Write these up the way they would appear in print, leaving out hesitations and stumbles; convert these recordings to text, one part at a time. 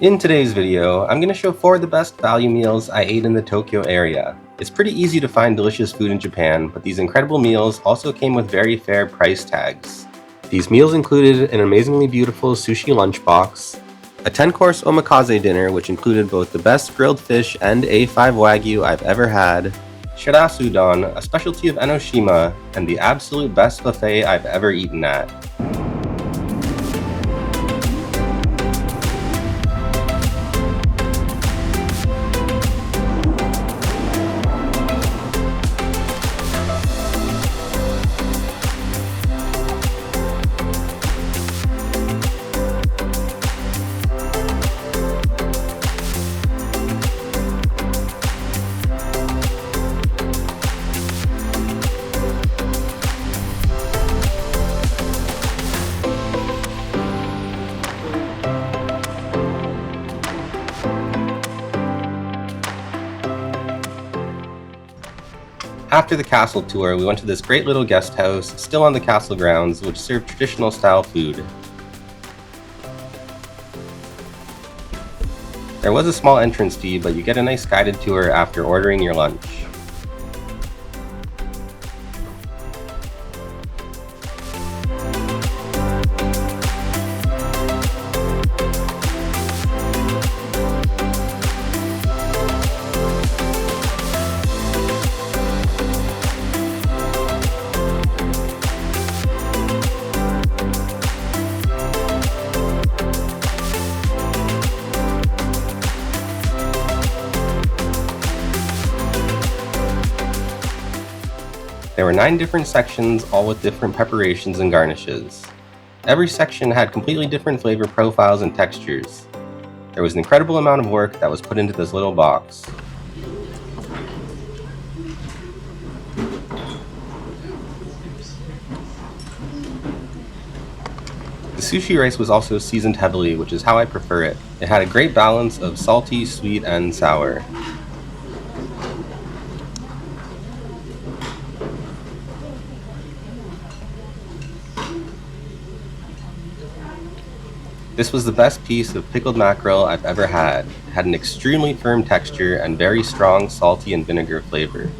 In today's video, I'm going to show 4 of the best value meals I ate in the Tokyo area. It's pretty easy to find delicious food in Japan, but these incredible meals also came with very fair price tags. These meals included an amazingly beautiful sushi lunchbox, a 10-course omakase dinner which included both the best grilled fish and A5 Wagyu I've ever had, Shirasudon, a specialty of Enoshima, and the absolute best buffet I've ever eaten at. After the castle tour, we went to this great little guest house, still on the castle grounds, which served traditional style food. There was a small entrance fee, but you get a nice guided tour after ordering your lunch. There were 9 different sections, all with different preparations and garnishes. Every section had completely different flavor profiles and textures. There was an incredible amount of work that was put into this little box. The sushi rice was also seasoned heavily, which is how I prefer it. It had a great balance of salty, sweet, and sour. This was the best piece of pickled mackerel I've ever had. It had an extremely firm texture and very strong salty and vinegar flavor.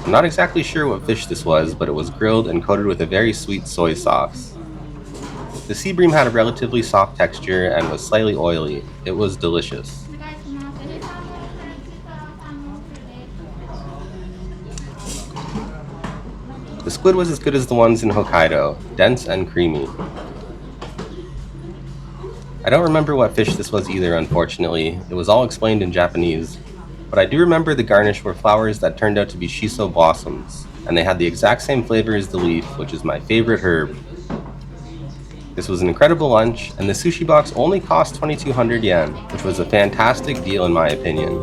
I'm not exactly sure what fish this was, but it was grilled and coated with a very sweet soy sauce. The sea bream had a relatively soft texture and was slightly oily. It was delicious. The squid was as good as the ones in Hokkaido, dense and creamy. I don't remember what fish this was either, unfortunately. It was all explained in Japanese. But I do remember the garnish were flowers that turned out to be shiso blossoms, and they had the exact same flavor as the leaf, which is my favorite herb. This was an incredible lunch, and the sushi box only cost 2,200 yen, which was a fantastic deal in my opinion.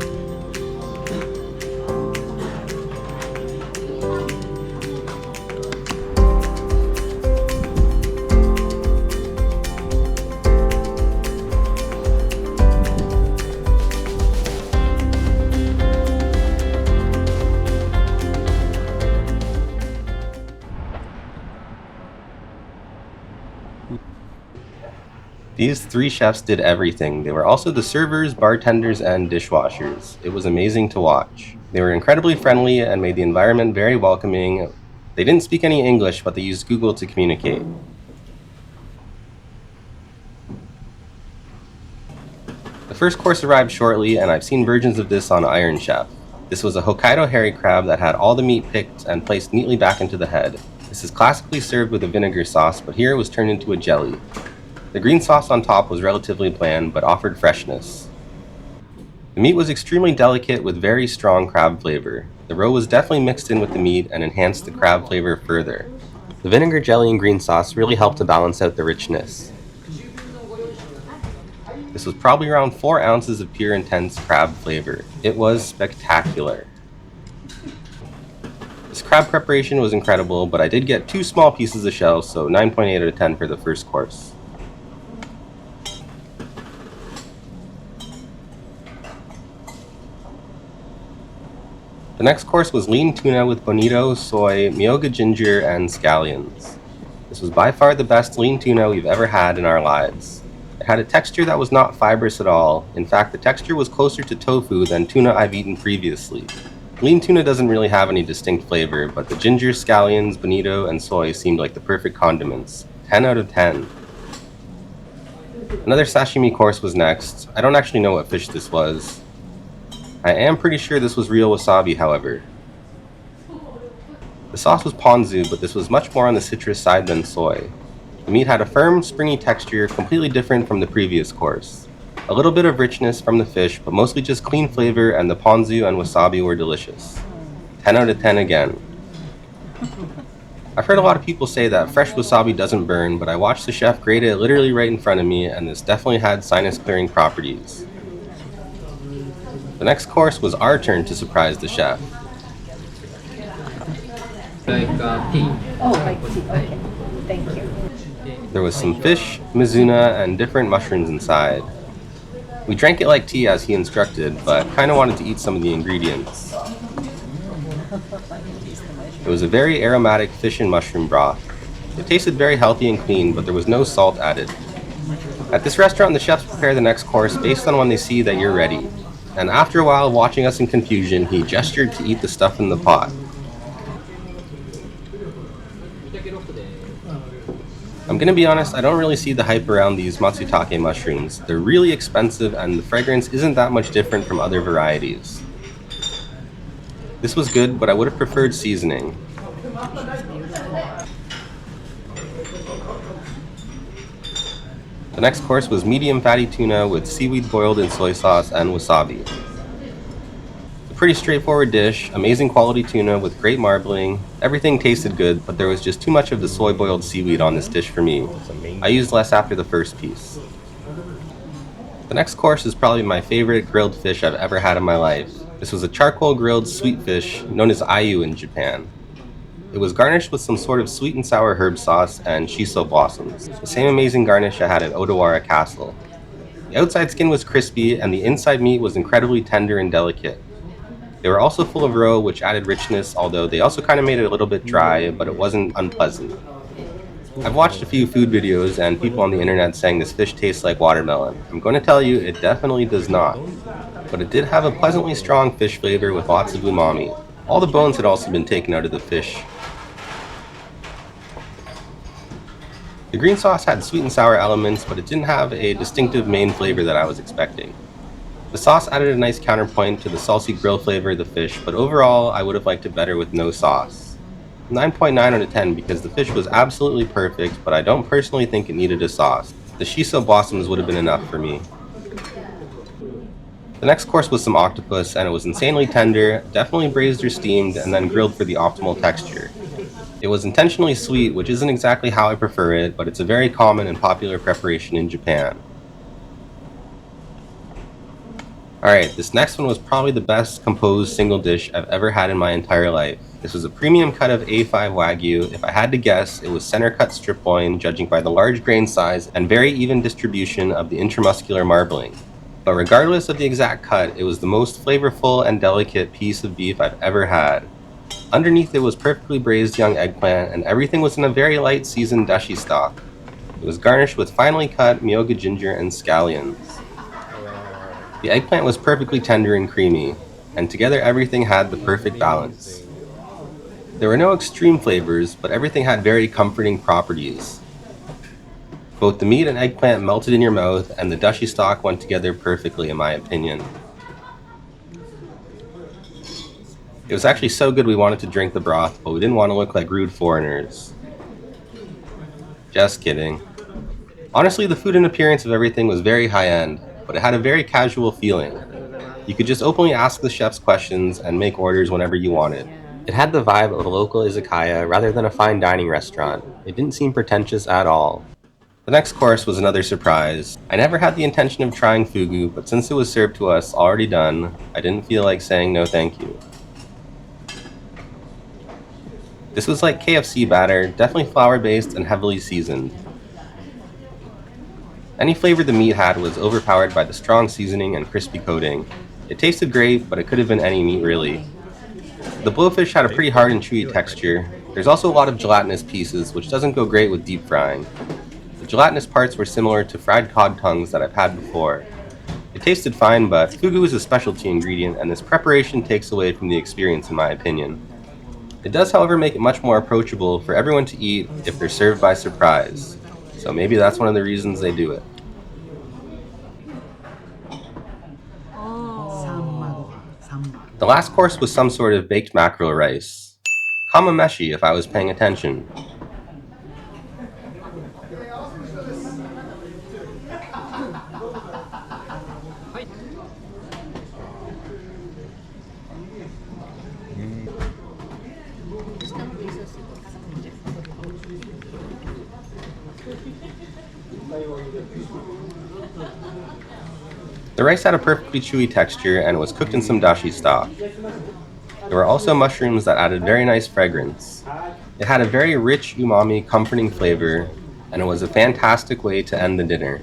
These 3 chefs did everything. They were also the servers, bartenders, and dishwashers. It was amazing to watch. They were incredibly friendly and made the environment very welcoming. They didn't speak any English, but they used Google to communicate. The first course arrived shortly, and I've seen versions of this on Iron Chef. This was a Hokkaido hairy crab that had all the meat picked and placed neatly back into the head. This is classically served with a vinegar sauce, but here it was turned into a jelly. The green sauce on top was relatively bland, but offered freshness. The meat was extremely delicate with very strong crab flavor. The roe was definitely mixed in with the meat and enhanced the crab flavor further. The vinegar jelly and green sauce really helped to balance out the richness. This was probably around 4 ounces of pure intense crab flavor. It was spectacular. This crab preparation was incredible, but I did get 2 small pieces of shell, so 9.8 out of 10 for the first course. The next course was lean tuna with bonito, soy, myoga ginger, and scallions. This was by far the best lean tuna we've ever had in our lives. It It had a texture that was not fibrous at all. In fact, the texture was closer to tofu than tuna I've eaten previously. Lean tuna doesn't really have any distinct flavor, but the ginger, scallions, bonito, and soy seemed like the perfect condiments. 10 out of 10. Another sashimi course was next. I don't actually know what fish this was. I am pretty sure this was real wasabi, however. The sauce was ponzu, but this was much more on the citrus side than soy. The meat had a firm, springy texture, completely different from the previous course. A little bit of richness from the fish, but mostly just clean flavor, and the ponzu and wasabi were delicious. 10 out of 10 again. I've heard a lot of people say that fresh wasabi doesn't burn, but I watched the chef grate it literally right in front of me, and this definitely had sinus clearing properties. The next course was our turn to surprise the chef. Like tea. Oh, like tea. Okay. Thank you. There was some fish, mizuna, and different mushrooms inside. We drank it like tea as he instructed, but kinda wanted to eat some of the ingredients. It was a very aromatic fish and mushroom broth. It tasted very healthy and clean, but there was no salt added. At this restaurant, the chefs prepare the next course based on when they see that you're ready. And after a while, watching us in confusion, he gestured to eat the stuff in the pot. I'm gonna be honest, I don't really see the hype around these matsutake mushrooms. They're really expensive and the fragrance isn't that much different from other varieties. This was good, but I would have preferred seasoning. The next course was medium fatty tuna with seaweed boiled in soy sauce and wasabi. A pretty straightforward dish, amazing quality tuna with great marbling. Everything tasted good, but there was just too much of the soy boiled seaweed on this dish for me. I used less after the first piece. The next course is probably my favorite grilled fish I've ever had in my life. This was a charcoal grilled sweet fish known as ayu in Japan. It was garnished with some sort of sweet and sour herb sauce and shiso blossoms, the same amazing garnish I had at Odawara Castle. The outside skin was crispy and the inside meat was incredibly tender and delicate. They were also full of roe, which added richness, although they also kind of made it a little bit dry, but it wasn't unpleasant. I've watched a few food videos and people on the internet saying this fish tastes like watermelon. I'm going to tell you, it definitely does not. But it did have a pleasantly strong fish flavor with lots of umami. All the bones had also been taken out of the fish. The green sauce had sweet and sour elements, but it didn't have a distinctive main flavor that I was expecting. The sauce added a nice counterpoint to the salty grill flavor of the fish, but overall, I would have liked it better with no sauce. 9.9 out of 10 because the fish was absolutely perfect, but I don't personally think it needed a sauce. The shiso blossoms would have been enough for me. The next course was some octopus, and it was insanely tender, definitely braised or steamed, and then grilled for the optimal texture. It was intentionally sweet, which isn't exactly how I prefer it, but it's a very common and popular preparation in Japan. Alright, this next one was probably the best composed single dish I've ever had in my entire life. This was a premium cut of A5 Wagyu. If I had to guess, it was center cut strip loin, judging by the large grain size and very even distribution of the intramuscular marbling. But regardless of the exact cut, it was the most flavorful and delicate piece of beef I've ever had. Underneath it was perfectly braised young eggplant, and everything was in a very light seasoned dashi stock. It was garnished with finely cut myoga ginger and scallions. The eggplant was perfectly tender and creamy, and together everything had the perfect balance. There were no extreme flavors, but everything had very comforting properties. Both the meat and eggplant melted in your mouth, and the dashi stock went together perfectly in my opinion. It was actually so good we wanted to drink the broth, but we didn't want to look like rude foreigners. Just kidding. Honestly, the food and appearance of everything was very high-end, but it had a very casual feeling. You could just openly ask the chefs questions and make orders whenever you wanted. It had the vibe of a local izakaya rather than a fine dining restaurant. It didn't seem pretentious at all. The next course was another surprise. I never had the intention of trying fugu, but since it was served to us already done, I didn't feel like saying no thank you. This was like KFC batter, definitely flour-based and heavily seasoned. Any flavor the meat had was overpowered by the strong seasoning and crispy coating. It tasted great, but it could have been any meat really. The blowfish had a pretty hard and chewy texture. There's also a lot of gelatinous pieces, which doesn't go great with deep frying. The The gelatinous parts were similar to fried cod tongues that I've had before. It tasted fine, but fugu is a specialty ingredient, and this preparation takes away from the experience in my opinion. It does, however, make it much more approachable for everyone to eat if they're served by surprise. So maybe that's one of the reasons they do it. The last course was some sort of baked mackerel rice. Kamameshi if I was paying attention. The rice had a perfectly chewy texture and was cooked in some dashi stock. There were also mushrooms that added very nice fragrance. It had a very rich umami, comforting flavor, and it was a fantastic way to end the dinner.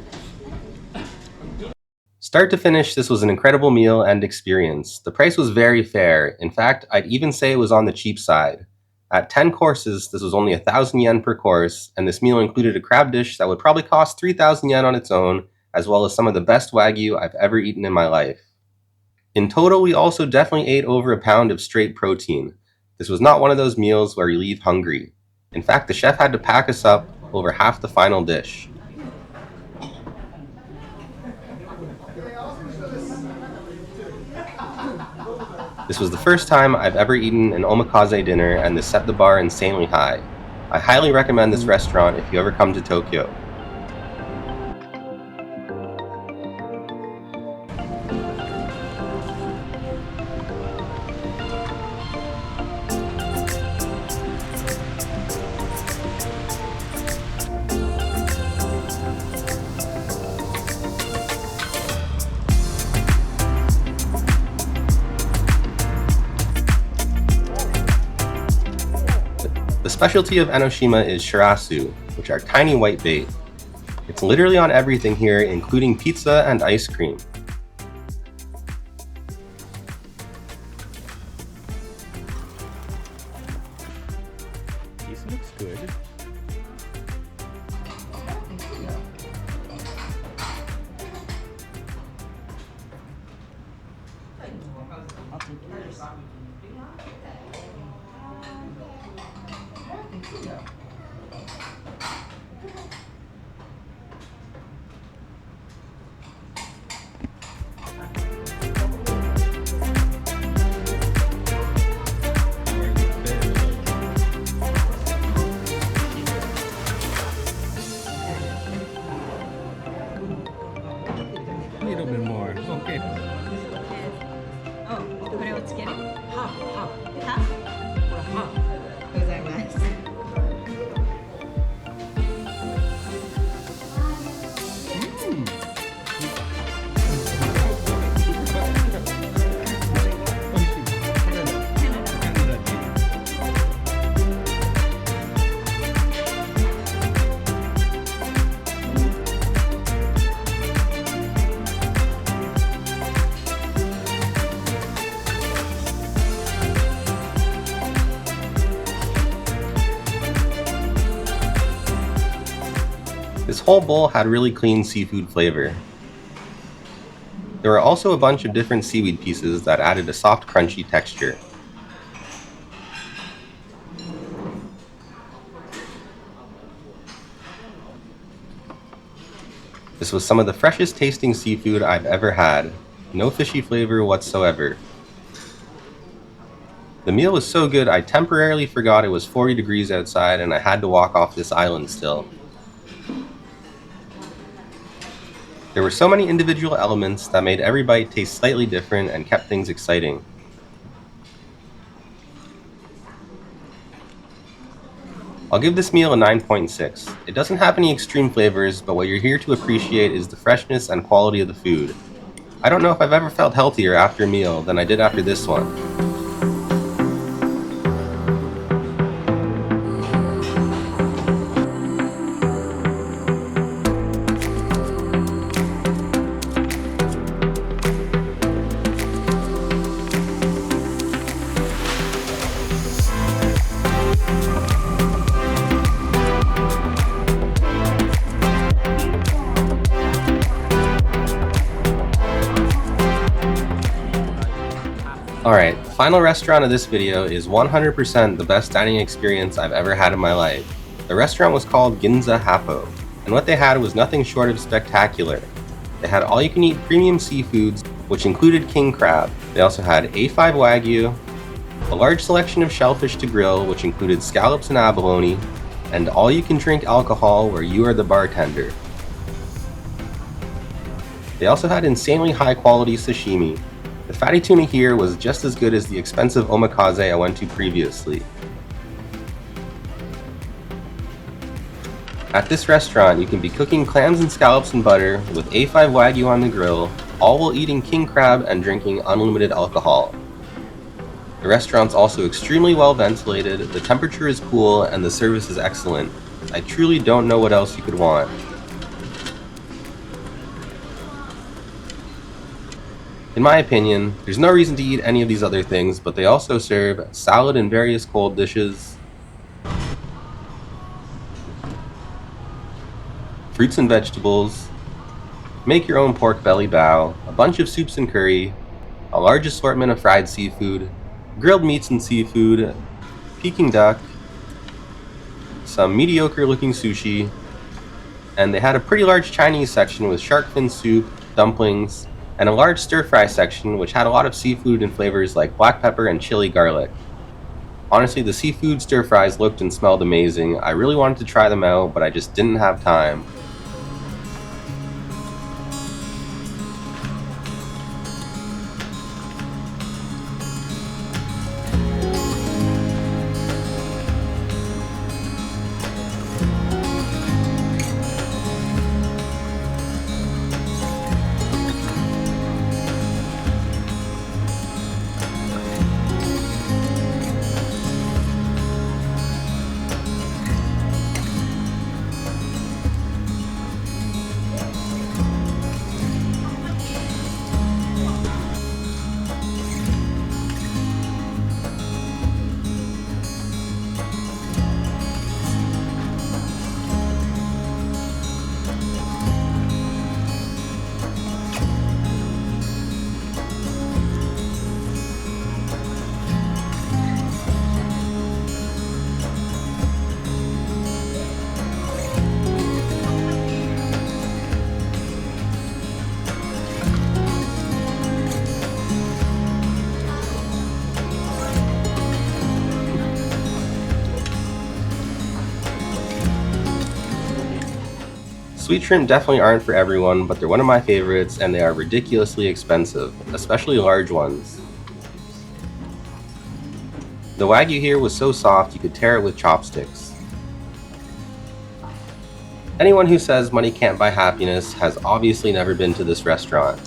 Start to finish, this was an incredible meal and experience. The price was very fair. In fact, I'd even say it was on the cheap side. At 10 courses, this was only 1,000 yen per course, and this meal included a crab dish that would probably cost 3,000 yen on its own, as well as some of the best Wagyu I've ever eaten in my life. In total, we also definitely ate over a pound of straight protein. This was not one of those meals where you leave hungry. In fact, the chef had to pack us up over half the final dish. This was the first time I've ever eaten an omakase dinner, and this set the bar insanely high. I highly recommend this restaurant if you ever come to Tokyo. The specialty of Enoshima is shirasu, which are tiny white bait. It's literally on everything here, including pizza and ice cream. This looks good. A little bit more. Okay. これをつける。は。これは。ございます。This whole bowl had really clean seafood flavor. There were also a bunch of different seaweed pieces that added a soft, crunchy texture. This was some of the freshest tasting seafood I've ever had. No fishy flavor whatsoever. The meal was so good I temporarily forgot it was 40 degrees outside and I had to walk off this island still. There were so many individual elements that made every bite taste slightly different and kept things exciting. I'll give this meal a 9.6. It doesn't have any extreme flavors, but what you're here to appreciate is the freshness and quality of the food. I don't know if I've ever felt healthier after a meal than I did after this one. Alright, final restaurant of this video is 100% the best dining experience I've ever had in my life. The restaurant was called Ginza Happo, and what they had was nothing short of spectacular. They had all-you-can-eat premium seafoods, which included king crab. They also had A5 Wagyu, a large selection of shellfish to grill, which included scallops and abalone, and all-you-can-drink alcohol where you are the bartender. They also had insanely high-quality sashimi. The fatty tuna here was just as good as the expensive omakase I went to previously. At this restaurant, you can be cooking clams and scallops in butter with A5 Wagyu on the grill, all while eating king crab and drinking unlimited alcohol. The restaurant's also extremely well ventilated, the temperature is cool, and the service is excellent. I truly don't know what else you could want. In my opinion, there's no reason to eat any of these other things, but they also serve salad and various cold dishes, fruits and vegetables, make your own pork belly bao, a bunch of soups and curry, a large assortment of fried seafood, grilled meats and seafood, Peking duck, some mediocre looking sushi, and they had a pretty large Chinese section with shark fin soup, dumplings, and a large stir-fry section which had a lot of seafood and flavors like black pepper and chili garlic. Honestly, the seafood stir-fries looked and smelled amazing. I really wanted to try them out, but I just didn't have time. Sweet shrimp definitely aren't for everyone, but they're one of my favorites and they are ridiculously expensive, especially large ones. The Wagyu here was so soft you could tear it with chopsticks. Anyone who says money can't buy happiness has obviously never been to this restaurant.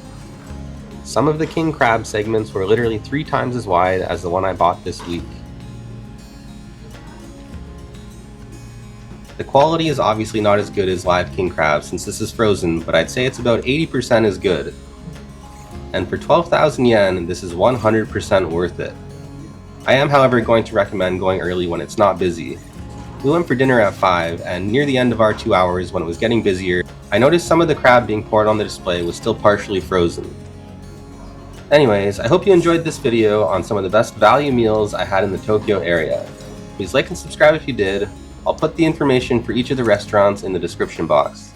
Some of the king crab segments were literally 3 times as wide as the one I bought this week. The quality is obviously not as good as live king crab since this is frozen, but I'd say it's about 80% as good. And for 12,000 yen, this is 100% worth it. I am, however, going to recommend going early when it's not busy. We went for dinner at 5, and near the end of our 2 hours when it was getting busier, I noticed some of the crab being poured on the display was still partially frozen. Anyways, I hope you enjoyed this video on some of the best value meals I had in the Tokyo area. Please like and subscribe if you did. I'll put the information for each of the restaurants in the description box.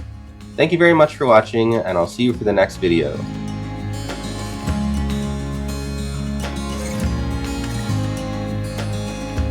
Thank you very much for watching, and I'll see you for the next video.